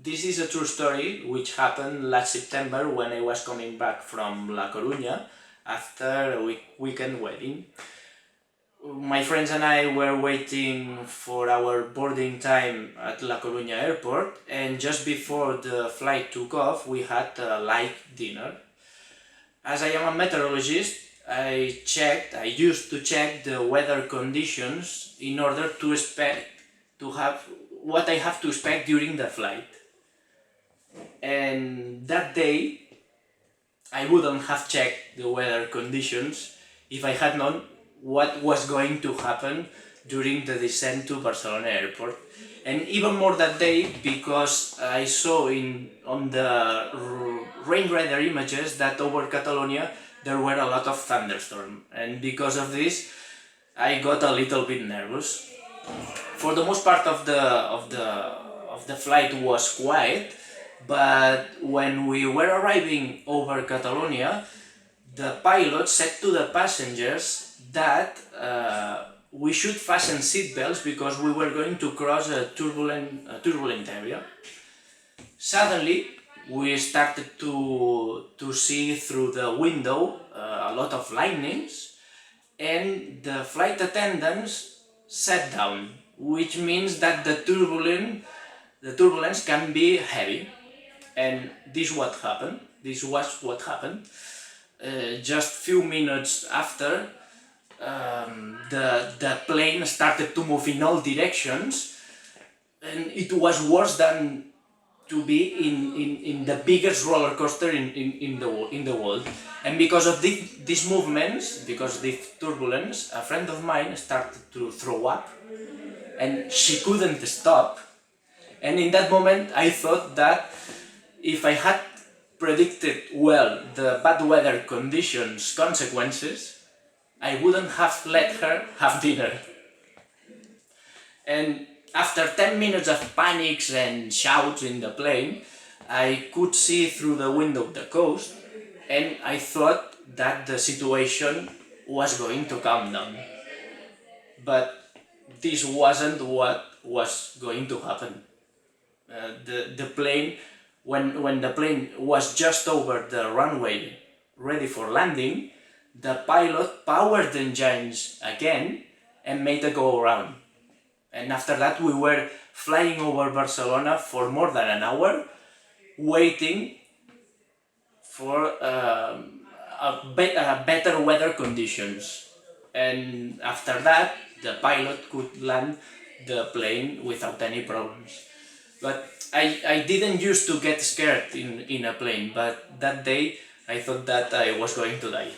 This is a true story which happened last September when I was coming back from La Coruña after a weekend wedding. My friends and I were waiting for our boarding time at La Coruña airport, and just before the flight took off we had a light dinner. As I am a meteorologist, I used to check the weather conditions in order to have what I have to expect during the flight. And that day, I wouldn't have checked the weather conditions if I had known what was going to happen during the descent to Barcelona airport. And even more that day, because I saw on the rain radar images that over Catalonia there were a lot of thunderstorms, and because of this I got a little bit nervous. For the most part of the flight was quiet, but when we were arriving over Catalonia, the pilot said to the passengers that we should fasten seatbelts because we were going to cross a turbulent area. Suddenly, we started to see through the window a lot of lightnings, and the flight attendants sat down, which means that the turbulence can be heavy. And this was what happened. Just few minutes after, the plane started to move in all directions, and it was worse than to be in the biggest roller coaster in the world. And because of these movements, because of this turbulence, a friend of mine started to throw up, and she couldn't stop. And in that moment I thought that if I had predicted well the bad weather conditions consequences, I wouldn't have let her have dinner. And after 10 minutes of panics and shouts in the plane, I could see through the window the coast, and I thought that the situation was going to calm down. But this wasn't what was going to happen. The plane, when the plane was just over the runway ready for landing, the pilot powered the engines again and made a go around. And after that we were flying over Barcelona for more than an hour, waiting for better weather conditions. And after that the pilot could land the plane without any problems. But I didn't used to get scared in a plane, but that day I thought that I was going to die.